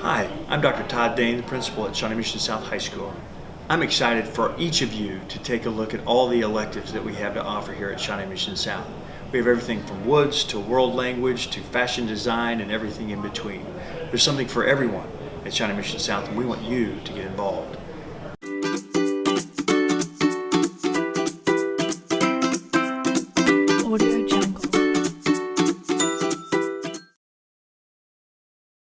Hi, I'm Dr. Todd Dane, the principal at Shawnee Mission South High School. I'm excited for each of you to take a look at all the electives that we have to offer here at Shawnee Mission South. We have everything from woods to world language to fashion design and everything in between. There's something for everyone at Shawnee Mission South, and we want you to get involved.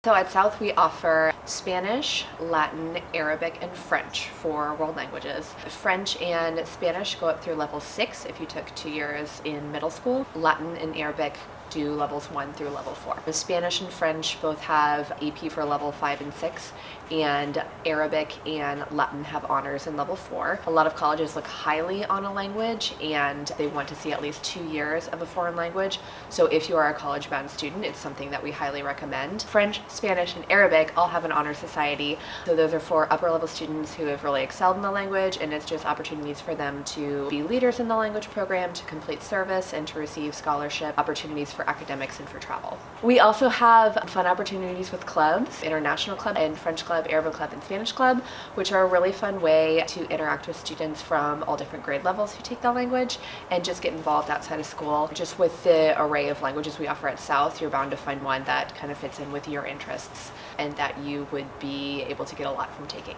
So at South we offer Spanish, Latin, Arabic, and French for world languages. French and Spanish go up through level 6 if you took 2 years in middle school. Latin and Arabic do levels 1 through level 4. The Spanish and French both have AP for level 5 and 6, and Arabic and Latin have honors in level 4. A lot of colleges look highly on a language and they want to see at least 2 years of a foreign language. So if you are a college-bound student, it's something that we highly recommend. French, Spanish, and Arabic all have an honor society. So those are for upper level students who have really excelled in the language, and it's just opportunities for them to be leaders in the language program, to complete service, and to receive scholarship opportunities for academics and for travel. We also have fun opportunities with clubs, International Club and French Club, Arabic Club, and Spanish Club, which are a really fun way to interact with students from all different grade levels who take the language and just get involved outside of school. Just with the array of languages we offer at South, you're bound to find one that kind of fits in with your interests and that you would be able to get a lot from taking.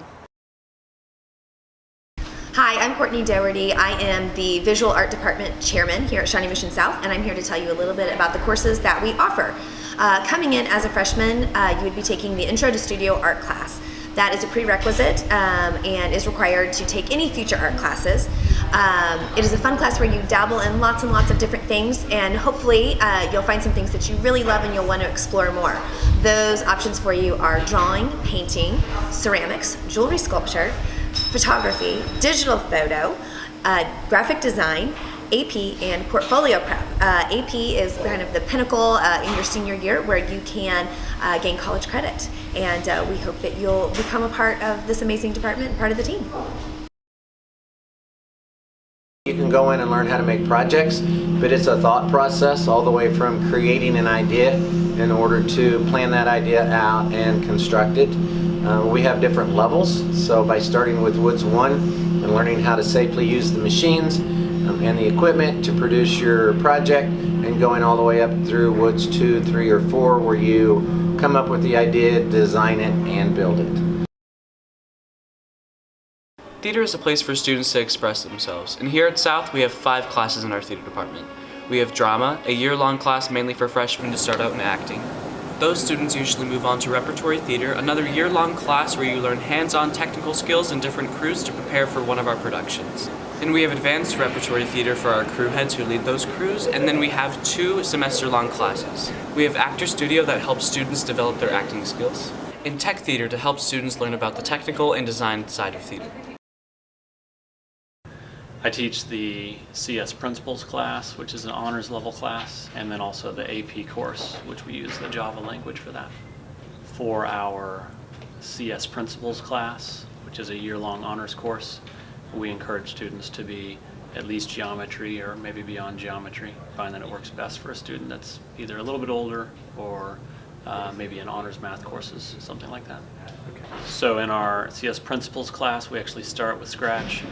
Hi, I'm Courtney Dougherty. I am the Visual Art Department Chairman here at Shawnee Mission South, and I'm here to tell you a little bit about the courses that we offer. Coming in as a freshman, you would be taking the Intro to Studio Art class. That is a prerequisite and is required to take any future art classes. It is a fun class where you dabble in lots and lots of different things, and hopefully you'll find some things that you really love and you'll want to explore more. Those options for you are drawing, painting, ceramics, jewelry sculpture, photography, digital photo, graphic design, AP, and portfolio prep. AP is kind of the pinnacle in your senior year where you can gain college credit, and we hope that you'll become a part of this amazing department and part of the team. You can go in and learn how to make projects, but it's a thought process all the way from creating an idea in order to plan that idea out and construct it. We have different levels, so by starting with Woods 1 and learning how to safely use the machines and the equipment to produce your project, and going all the way up through Woods 2, 3, or 4 where you come up with the idea, design it, and build it. Theater is a place for students to express themselves, and here at South we have 5 classes in our theater department. We have drama, a year-long class mainly for freshmen to start out in acting. Those students usually move on to repertory theater, another year-long class where you learn hands-on technical skills in different crews to prepare for one of our productions. Then we have advanced repertory theater for our crew heads who lead those crews, and then we have 2 semester-long classes. We have Actor Studio that helps students develop their acting skills, and Tech Theater to help students learn about the technical and design side of theater. I teach the CS Principles class, which is an honors level class, and then also the AP course, which we use the Java language for that. For our CS Principles class, which is a year-long honors course, we encourage students to be at least geometry or maybe beyond geometry. I find that it works best for a student that's either a little bit older or maybe in honors math courses, something like that. Okay. So in our CS Principles class, we actually start with Scratch,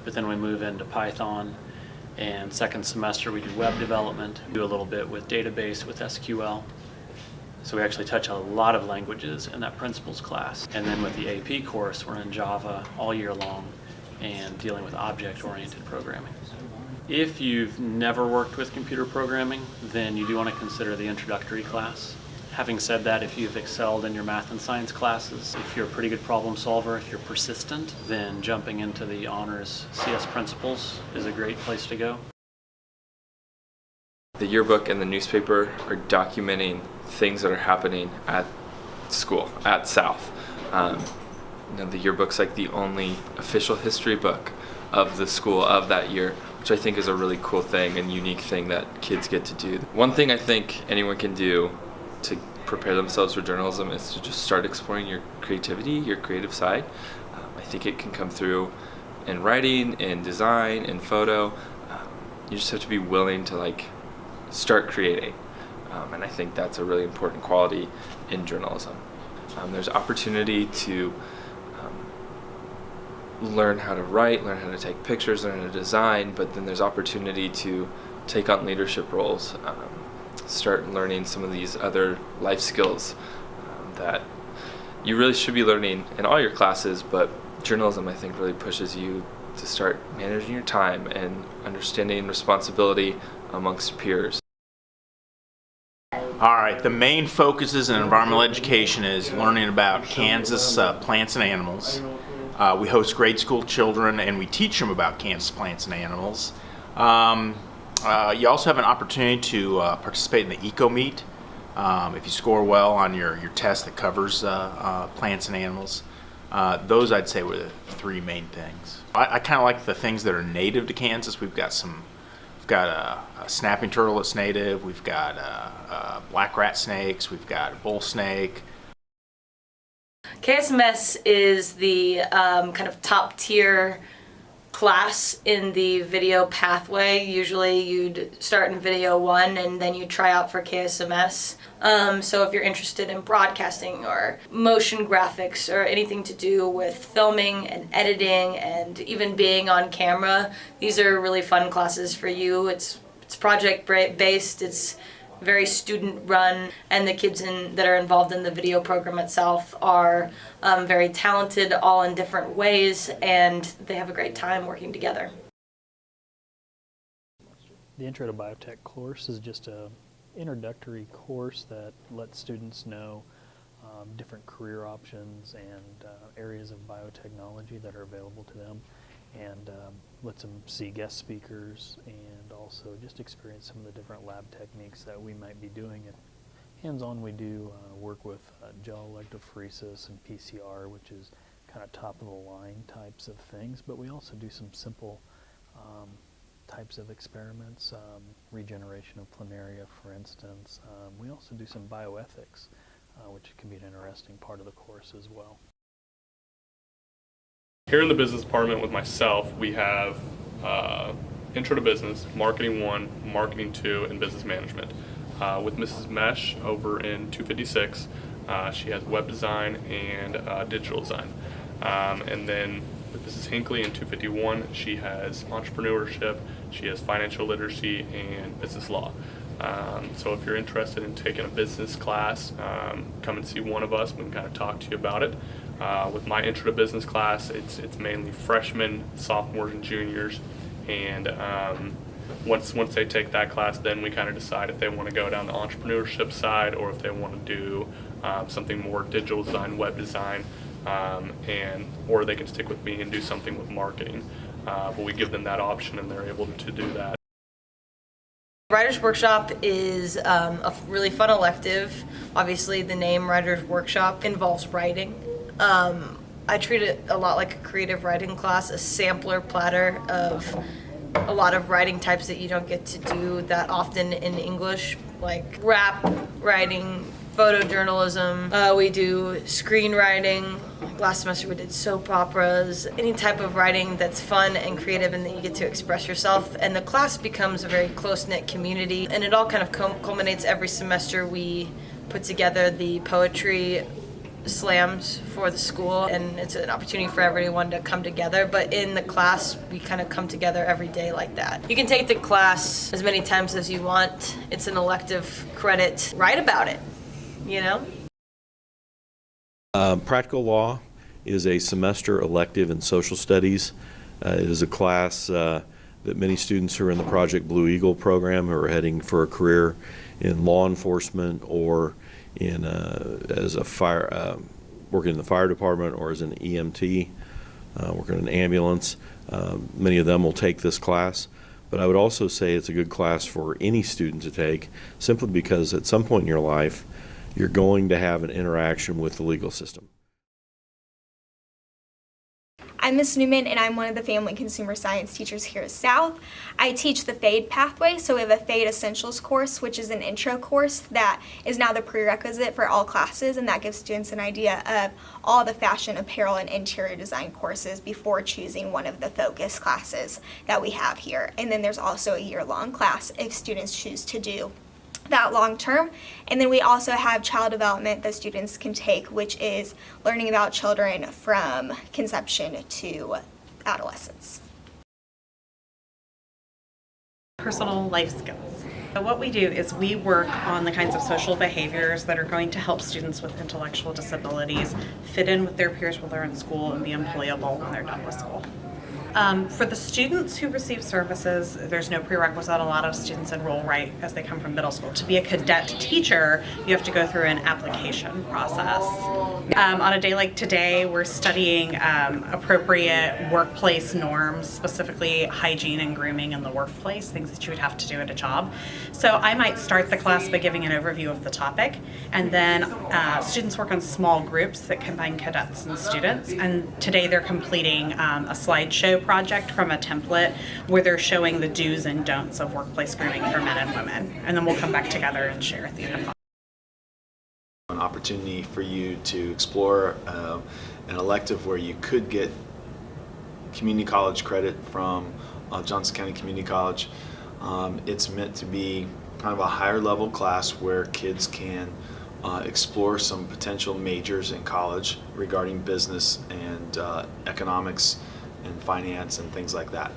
but then we move into Python, and second semester we do web development, do a little bit with database with SQL. So we actually touch a lot of languages in that principles class. And then with the AP course, we're in Java all year long and dealing with object-oriented programming. If you've never worked with computer programming, then you do want to consider the introductory class. Having said that, if you've excelled in your math and science classes, if you're a pretty good problem solver, if you're persistent, then jumping into the honors CS Principles is a great place to go. The yearbook and the newspaper are documenting things that are happening at school, at South. The yearbook's like the only official history book of the school of that year, which I think is a really cool thing and unique thing that kids get to do. One thing I think anyone can do to prepare themselves for journalism is to just start exploring your creativity, your creative side. I think it can come through in writing, in design, in photo. You just have to be willing to start creating. And I think that's a really important quality in journalism. There's opportunity to learn how to write, learn how to take pictures, learn how to design, but then there's opportunity to take on leadership roles, start learning some of these other life skills that you really should be learning in all your classes, but journalism, I think, really pushes you to start managing your time and understanding responsibility amongst peers. All right, the main focuses in environmental education is learning about Kansas plants and animals. We host grade school children and we teach them about Kansas plants and animals. You also have an opportunity to participate in the Eco Meet if you score well on your test that covers plants and animals. Those, I'd say, were the three main things. I kind of like the things that are native to Kansas. We've got a snapping turtle that's native. We've got black rat snakes. We've got a bull snake. KSMS is the kind of top tier class in the video pathway. Usually you'd start in video 1 and then you try out for KSMS. So if you're interested in broadcasting or motion graphics or anything to do with filming and editing and even being on camera, these are really fun classes for you. It's project based, it's very student run, and the kids that are involved in the video program itself are very talented, all in different ways, and they have a great time working together. The Intro to Biotech course is just an introductory course that lets students know different career options and areas of biotechnology that are available to them, and lets them see guest speakers and also just experience some of the different lab techniques that we might be doing. And hands-on, we do work with gel electrophoresis and PCR, which is kind of top-of-the-line types of things, but we also do some simple types of experiments, regeneration of planaria, for instance. We also do some bioethics, which can be an interesting part of the course as well. Here in the business department with myself, we have Intro to Business, Marketing 1, Marketing 2, and Business Management. With Mrs. Mesh over in 256, she has web design and digital design. And then with Mrs. Hinckley in 251, she has entrepreneurship, she has financial literacy, and business law. So if you're interested in taking a business class, come and see one of us. We can kind of talk to you about it. With my Intro to Business class, it's mainly freshmen, sophomores, and juniors. And once they take that class, then we kind of decide if they want to go down the entrepreneurship side or if they want to do something more digital design, web design, or they can stick with me and do something with marketing. But we give them that option and they're able to do that. Writer's Workshop is a really fun elective. Obviously, the name Writer's Workshop involves writing. I treat it a lot like a creative writing class, a sampler platter of a lot of writing types that you don't get to do that often in English, like rap writing, photojournalism. We do screenwriting. Last semester we did soap operas, any type of writing that's fun and creative and that you get to express yourself. And the class becomes a very close-knit community, and it all kind of culminates every semester. We put together the poetry slams for the school, and it's an opportunity for everyone to come together. But in the class, we kind of come together every day like that. You can take the class as many times as you want. It's an elective credit. Write about it, you know? Practical Law is a semester elective in social studies. It is a class that many students who are in the Project Blue Eagle program who are heading for a career in law enforcement or in as a fire, working in the fire department or as an EMT, working in an ambulance. Many of them will take this class. But I would also say it's a good class for any student to take, simply because at some point in your life, you're going to have an interaction with the legal system. I'm Ms. Newman, and I'm one of the family consumer science teachers here at South. I teach the FADE pathway, so we have a FADE Essentials course, which is an intro course that is now the prerequisite for all classes, and that gives students an idea of all the fashion, apparel, and interior design courses before choosing one of the focus classes that we have here. And then there's also a year-long class if students choose to do that long term. And then we also have child development that students can take, which is learning about children from conception to adolescence. Personal life skills. So what we do is we work on the kinds of social behaviors that are going to help students with intellectual disabilities fit in with their peers while they're in school and be employable when they're done with school. For the students who receive services, there's no prerequisite. A lot of students enroll right as they come from middle school. To be a cadet teacher, you have to go through an application process. On a day like today, we're studying appropriate workplace norms, specifically hygiene and grooming in the workplace, things that you would have to do at a job. So I might start the class by giving an overview of the topic, and then students work on small groups that combine cadets and students. And today they're completing a slideshow project from a template where they're showing the do's and don'ts of workplace grooming for men and women. And then we'll come back together and share at the end of the an opportunity for you to explore an elective where you could get community college credit from Johnson County Community College. It's meant to be kind of a higher level class where kids can explore some potential majors in college regarding business and economics and finance and things like that.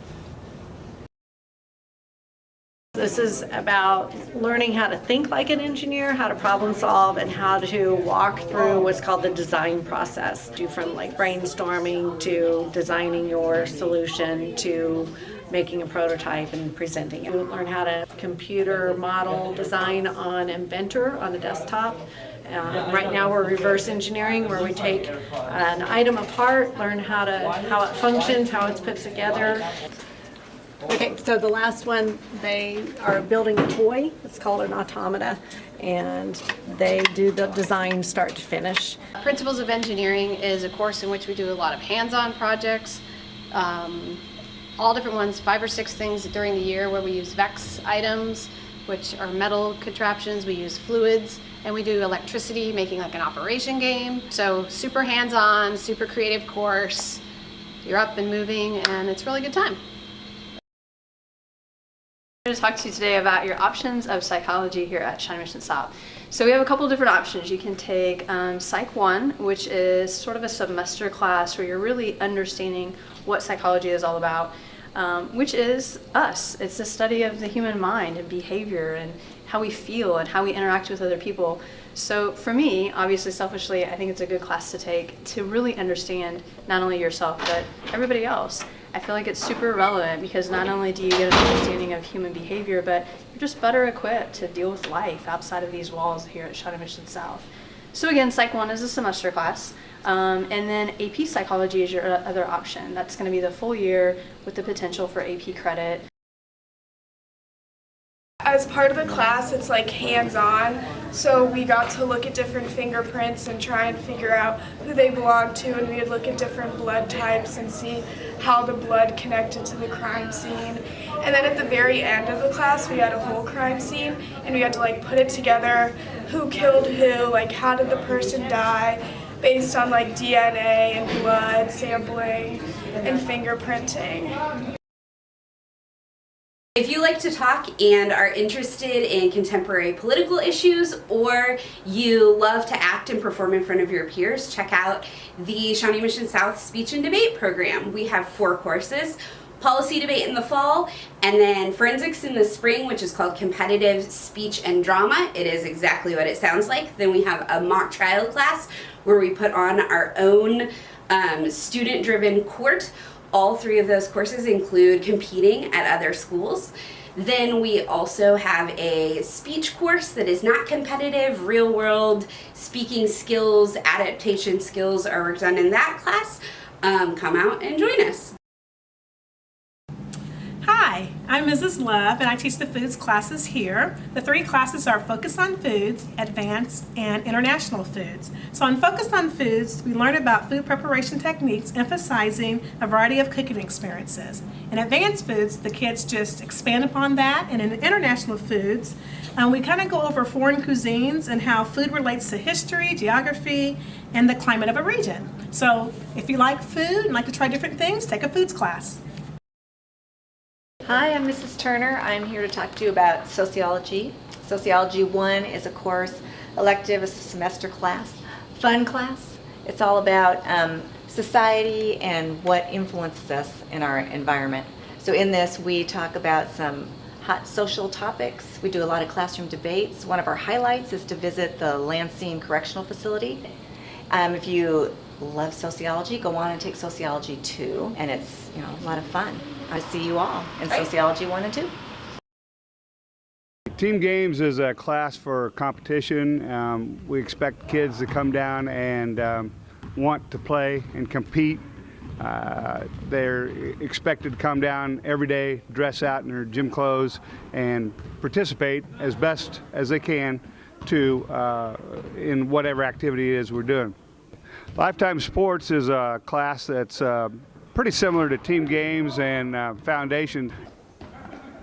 This is about learning how to think like an engineer, how to problem solve, and how to walk through what's called the design process. Do from like brainstorming to designing your solution to making a prototype and presenting it. Learn how to computer model design on Inventor on the desktop. Right now we're reverse engineering, where we take an item apart, learn how it functions, how it's put together. Okay, so the last one, they are building a toy. It's called an automata, and they do the design start to finish. Principles of Engineering is a course in which we do a lot of hands-on projects, all different ones, 5 or 6 things during the year, where we use VEX items, which are metal contraptions. We use fluids, and we do electricity, making like an operation game. So super hands-on, super creative course. You're up and moving, and it's a really good time. I'm going to talk to you today about your options of psychology here at Shawnee Mission South. So we have a couple different options. You can take Psych 1, which is sort of a semester class where you're really understanding what psychology is all about, which is us. It's the study of the human mind and behavior and how we feel and how we interact with other people. So for me, obviously selfishly, I think it's a good class to take to really understand not only yourself but everybody else. I feel like it's super relevant because not only do you get an understanding of human behavior, but you're just better equipped to deal with life outside of these walls here at Shawnee Mission South. So again, Psych 1 is a semester class, and then AP Psychology is your other option. That's going to be the full year with the potential for AP credit. As part of the class, it's like hands-on, so we got to look at different fingerprints and try and figure out who they belong to, and we would look at different blood types and see how the blood connected to the crime scene. And then at the very end of the class, we had a whole crime scene, and we had to like put it together, who killed who, like how did the person die, based on like DNA and blood sampling and fingerprinting. If you like to talk and are interested in contemporary political issues, or you love to act and perform in front of your peers, check out the Shawnee Mission South Speech and Debate program. We have 4 courses: Policy Debate in the fall, and then Forensics in the spring, which is called Competitive Speech and Drama. It is exactly what it sounds like. Then we have a mock trial class where we put on our own student-driven court. All 3 of those courses include competing at other schools. Then we also have a speech course that is not competitive. Real world speaking skills, adaptation skills are worked on in that class. Come out and join us. Hi, I'm Mrs. Love, and I teach the foods classes here. The 3 classes are Focus on Foods, Advanced, and International Foods. So on Focus on Foods, we learn about food preparation techniques, emphasizing a variety of cooking experiences. In Advanced Foods, the kids just expand upon that, and in International Foods, we kind of go over foreign cuisines and how food relates to history, geography, and the climate of a region. So if you like food and like to try different things, take a foods class. Hi, I'm Mrs. Turner. I'm here to talk to you about sociology. Sociology 1 is a course, Elective is a semester class, fun class. It's all about society and what influences us in our environment. So in this, we talk about some hot social topics. We do a lot of classroom debates. One of our highlights is to visit the Lansing Correctional Facility. If you love sociology, go on and take Sociology 2, and it's a lot of fun. I see you all in Sociology 1 and 2. Team Games is a class for competition. We expect kids to come down and want to play and compete. They're expected to come down every day, dress out in their gym clothes, and participate as best as they can in whatever activity it is we're doing. Lifetime Sports is a class that's pretty similar to Team Games and Foundation.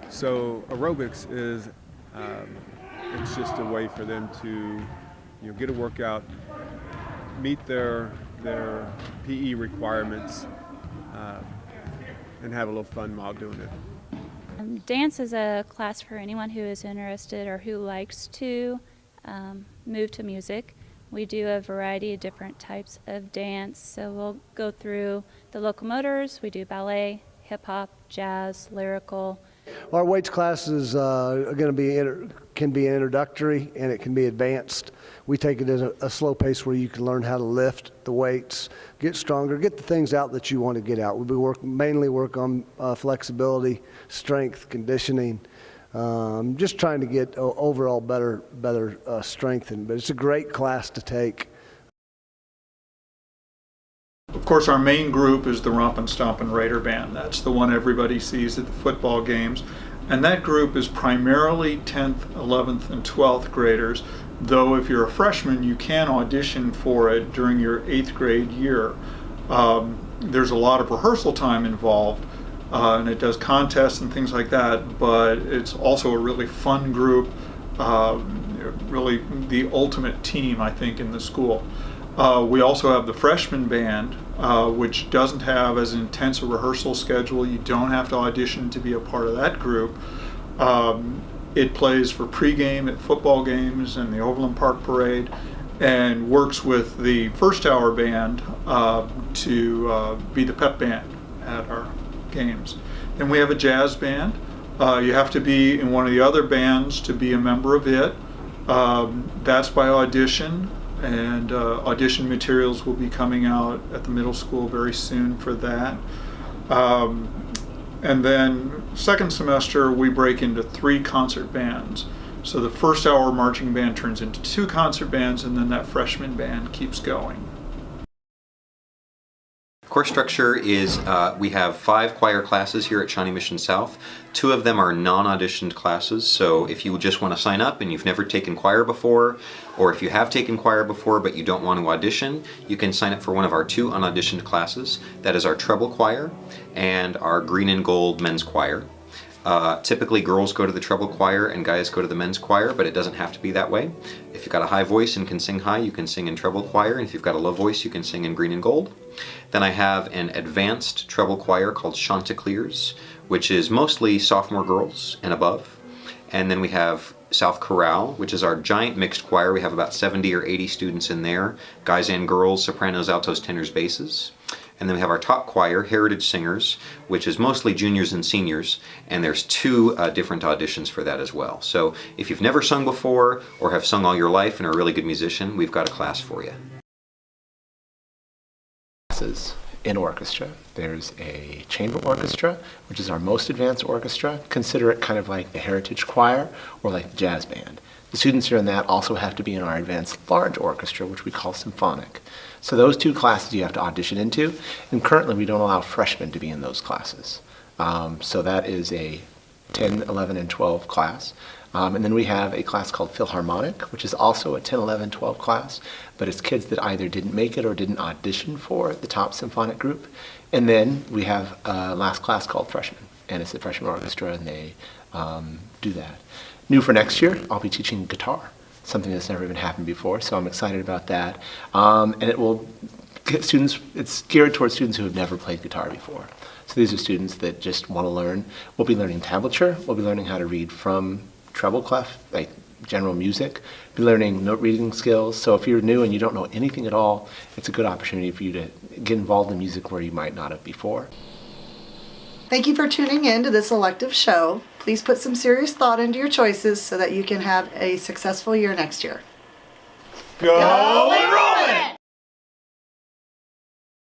So aerobics is it's just a way for them to get a workout, meet their PE requirements, and have a little fun while doing it. Dance is a class for anyone who is interested or who likes to move to music. We do a variety of different types of dance, so we'll go through the locomotors. We do ballet, hip-hop, jazz, lyrical. Our weights classes are going to can be introductory and it can be advanced. We take it at a slow pace where you can learn how to lift the weights, get stronger, get the things out that you want to get out. We mainly work on flexibility, strength, conditioning, just trying to get overall better strengthened. But it's a great class to take. Of course, our main group is the Rompin' Stompin' Raider Band. That's the one everybody sees at the football games. And that group is primarily 10th, 11th, and 12th graders, though if you're a freshman, you can audition for it during your 8th grade year. There's a lot of rehearsal time involved, and it does contests and things like that, but it's also a really fun group, really the ultimate team, I think, in the school. We also have the freshman band, which doesn't have as intense a rehearsal schedule. You don't have to audition to be a part of that group. It plays for pregame at football games and the Overland Park Parade, and works with the first hour band to be the pep band at our games. Then we have a jazz band. You have to be in one of the other bands to be a member of it. That's by audition. And audition materials will be coming out at the middle school very soon for that. And then second semester we break into 3 concert bands. So the first hour marching band turns into 2 concert bands, and then that freshman band keeps going. Course structure is we have 5 choir classes here at Shawnee Mission South. 2 of them are non-auditioned classes, so if you just want to sign up and you've never taken choir before, or if you have taken choir before but you don't want to audition, you can sign up for one of our 2 unauditioned classes. That is our treble choir and our green and gold men's choir. Typically girls go to the treble choir and guys go to the men's choir, but it doesn't have to be that way. If you've got a high voice and can sing high, you can sing in treble choir, and if you've got a low voice, you can sing in green and gold. Then I have an advanced treble choir called Chanticleers, which is mostly sophomore girls and above. And then we have South Chorale, which is our giant mixed choir. We have about 70 or 80 students in there, guys and girls, sopranos, altos, tenors, basses. And then we have our top choir, Heritage Singers, which is mostly juniors and seniors, and there's 2 different auditions for that as well. So if you've never sung before or have sung all your life and are a really good musician, we've got a class for you. In orchestra. There's a chamber orchestra, which is our most advanced orchestra. Consider it kind of like the Heritage Choir or like the jazz band. The students who are in that also have to be in our advanced large orchestra, which we call symphonic. So those 2 classes you have to audition into, and currently we don't allow freshmen to be in those classes. So that is a 10, 11, and 12 class. And then we have a class called Philharmonic, which is also a 10, 11, 12 class, but it's kids that either didn't make it or didn't audition for the top symphonic group. And then we have a last class called Freshmen, and it's the freshman orchestra, and they do that. New for next year, I'll be teaching guitar, something that's never even happened before, so I'm excited about that. And it will get students, it's geared towards students who have never played guitar before. So these are students that just want to learn. We'll be learning tablature, we'll be learning how to read from treble clef, like general music, be learning note reading skills. So if you're new and you don't know anything at all, it's a good opportunity for you to get involved in music where you might not have before. Thank you for tuning in to this elective show. Please put some serious thought into your choices so that you can have a successful year next year. Go enrollment!